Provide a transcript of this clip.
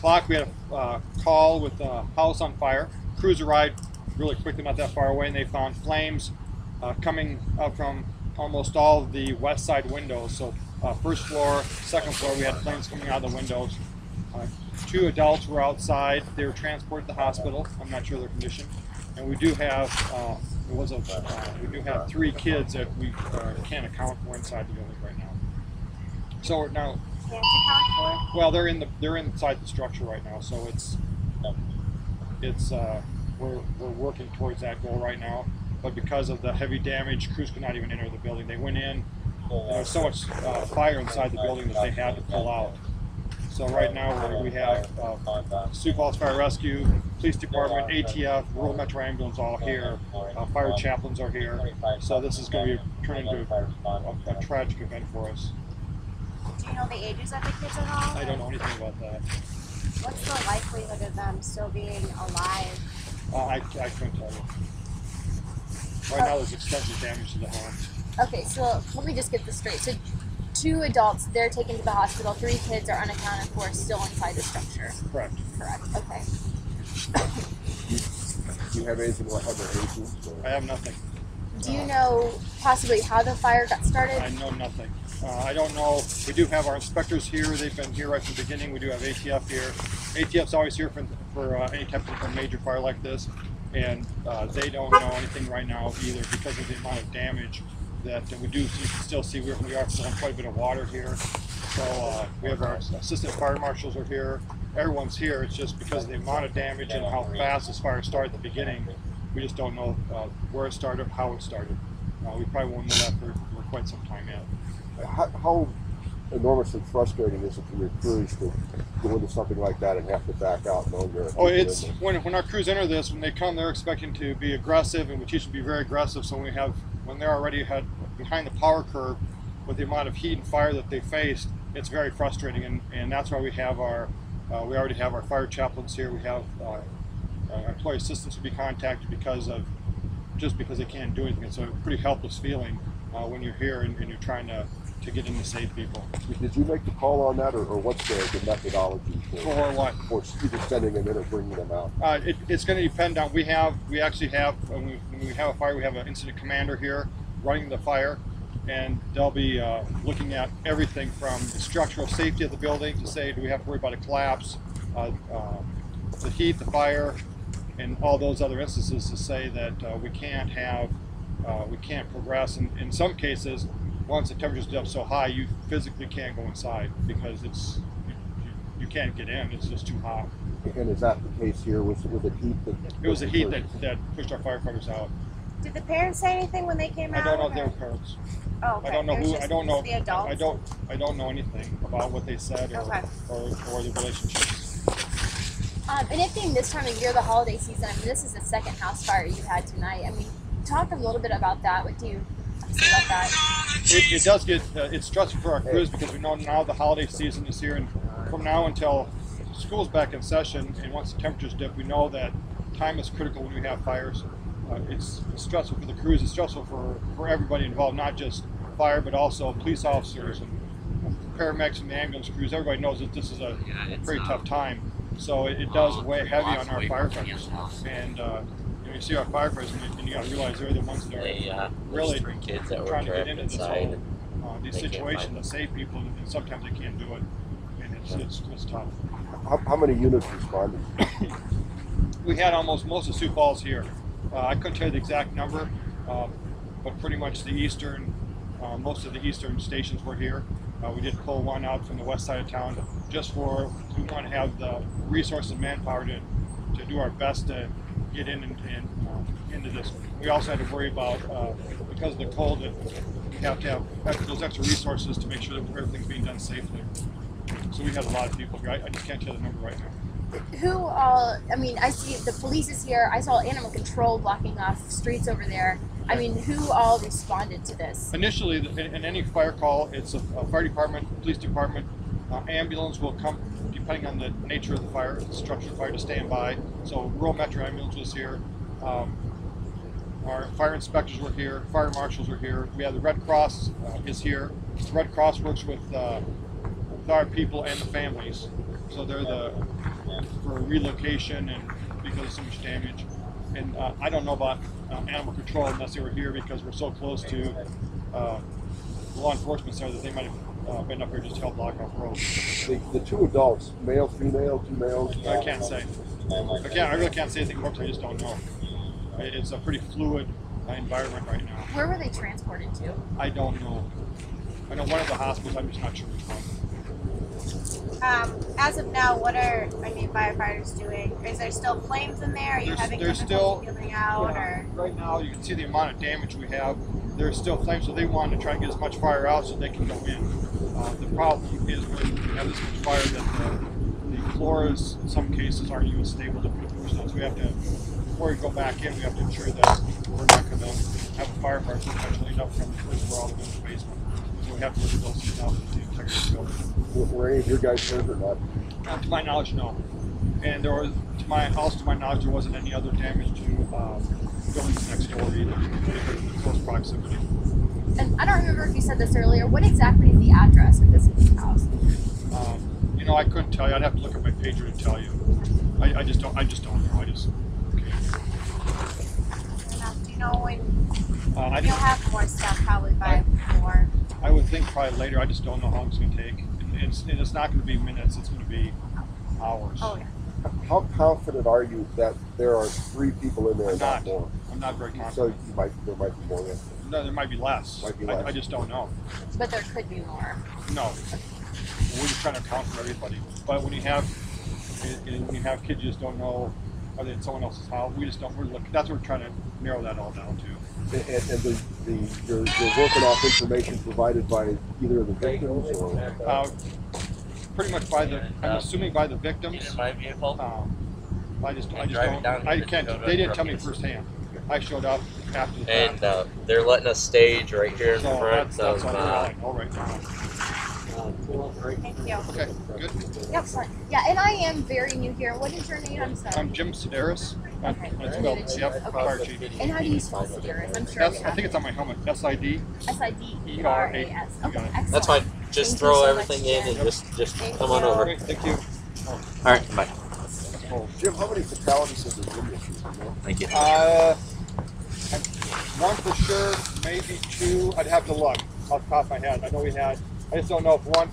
o'clock we had a call with a house on fire. Crews arrived really quickly, not that far away, and they found flames coming up from almost all of the west side windows. So first floor, second floor, we had flames coming out of the windows. Two adults were outside. They were transported to the hospital. I'm not sure their condition. And we do have we do have 3 kids that we can't account for inside the building right now. So now, Can't account for? well, they're inside the structure right now. So we're working towards that goal right now. But because of the heavy damage, crews could not even enter the building. They went in. There was so much fire inside the building that they had to pull out. So right now we have Sioux Falls Fire Rescue, Police Department, ATF, Rural Metro Ambulance all here. Fire chaplains are here. So this is going to turn into a tragic event for us. Do you know the ages of the kids at all? I don't know anything about that. What's the likelihood of them still being alive? I couldn't tell you. Right now there's extensive damage to the home. Okay, so let me just get this straight. So 2 adults, they're taken to the hospital. 3 kids are unaccounted for, still inside the structure. Correct. Correct. Okay. Do you have anything about other ages? I have nothing. Do you know possibly how the fire got started? I know nothing. I don't know. We do have our inspectors here. They've been here right from the beginning. We do have ATF here. ATF's always here for any type of a major fire like this, and they don't know anything right now either because of the amount of damage that we do. You can still see we are still quite a bit of water here. So we have our assistant fire marshals are here. Everyone's here. It's just because of the amount of damage and how fast this fire started at the beginning. We just don't know where it started, how it started. We probably won't know that for quite some time yet. How enormously frustrating is it for your crews to go into something like that and have to back out knowing you're it's when our crews enter this, when they come, they're expecting to be aggressive, and we teach them to be very aggressive. So when they're already behind the power curve with the amount of heat and fire that they faced, it's very frustrating, and that's why we have we already have our fire chaplains here. We have employee assistants to be contacted because they can't do anything. It's a pretty helpless feeling when you're here and you're trying to get in to save people. Did you make the call on that, or what's the methodology For what? For either sending them in or bringing them out? It's going to depend on, we actually have, when we have a fire, we have an incident commander here running the fire, and they'll be looking at everything from the structural safety of the building to say, do we have to worry about a collapse, the heat, the fire, and all those other instances to say that we can't progress. And in some cases, once the temperature's get up so high, you physically can't go inside because you can't get in. It's just too hot. And is that the case here? Was it heat that? It was the heat that pushed our firefighters out. Did the parents say anything when they came out? I don't know if they were parents. Oh, okay. I don't know who. I don't know. The adults? I don't know anything about what they said or the relationships. And it being this time of year, the holiday season, I mean, this is the second house fire you had tonight. I mean, talk a little bit about that. What do you say about that? It does get it's stressful for our crews because we know now the holiday season is here, and from now until school's back in session, and once the temperatures dip, we know that time is critical when we have fires. It's stressful for the crews. It's stressful for everybody involved, not just fire, but also police officers and paramedics and the ambulance crews. Everybody knows that this is a pretty tough time. So it does weigh heavy on our firefighters. And you see our firefighters, and you got to realize they're the ones that are really trying to get into this whole, these situations to save people, and sometimes they can't do it, and it's tough. How many units responded? We had almost most of Sioux Falls here. I couldn't tell you the exact number, but pretty much most of the eastern stations were here. We did pull one out from the west side of town just we want to have the resources and manpower to do our best to get in and into this. We also had to worry about, because of the cold, that we have to have those extra resources to make sure that everything's being done safely. So we had a lot of people here. I just can't tell the number right now. Who all, I mean, I see the police is here. I saw animal control blocking off streets over there. I mean, who all responded to this? Initially, in any fire call, it's a fire department, police department, ambulance will come, depending on the nature of the fire, the structure of the fire, to stand by. So Rural Metro Ambulance was here. Our fire inspectors were here. Fire marshals were here. We have the Red Cross is here. The Red Cross works with our people and the families. So they're for relocation and because of so much damage. And I don't know about animal control unless they were here because we're so close to law enforcement center that they might have been up here just to help block off roads. The two adults, male, female, two males. I can't say. I really can't say anything more because I just don't know. It's a pretty fluid environment right now. Where were they transported to? I don't know. I know one of the hospitals, I'm just not sure which one. As of now, what are firefighters doing? Is there still flames in there? Are you having there's chemicals still peeling out? Or right now you can see the amount of damage we have. There's still flames, so they want to try and get as much fire out so they can go in. The problem is when you have this much fire that the floors in some cases aren't even stable to put a person on. So we have to, before we go back in, we have to ensure that we're not going to have a fire fire potentially enough from the first floor all the way to the basement. So we have to look at those things now to integrity of the building. Were any of your guys hurt or not? To my knowledge, no. And there was, to my knowledge, there wasn't any other damage to buildings next door either. In close proximity. And I don't remember if you said this earlier. What exactly is the address of this house? I couldn't tell you. I'd have to look at my pager to tell you. I just don't know. Okay. do you know when I you'll have more stuff probably by more? I would think probably later. I just don't know how long it's going to take. And it's not going to be minutes. It's going to be hours. Oh, yeah. How confident are you that there are 3 people in there and not I'm more? I'm not very confident. So there might be more in. No, there might be less. Might be less. I just don't know. But there could be more. No. We're just trying to account for everybody. But when you have kids, you just don't know, are they in someone else's house? We just don't. That's what we're trying to narrow that all down to. And you're working off information provided by either of the victims or Pretty much by the. I'm assuming by the victims. In my vehicle. I just driving don't. down I here can't. to go to They didn't tell me Ruckus. firsthand. I showed up after the And fact. they're letting us stage right here in So front that's of. all I know right now. Thank you. Okay, good. Excellent. Yeah, and I am very new here. What is your name? I'm sorry. I'm Jim Sedaris. Okay. That's spelled fire chief. And how do you spell Sedaris? I'm sure I think it's on my helmet. SID. SIDERAS. Okay, excellent. That's fine. Just Thank throw you so everything much, in Jim. and just Thank come on you. over. Okay, thank you. All right, bye. Oh. Jim, how many fatalities have there been this year? You know? Thank you. One for sure, maybe 2. I'd have to look off the top of my head. I know we had. I just don't know if one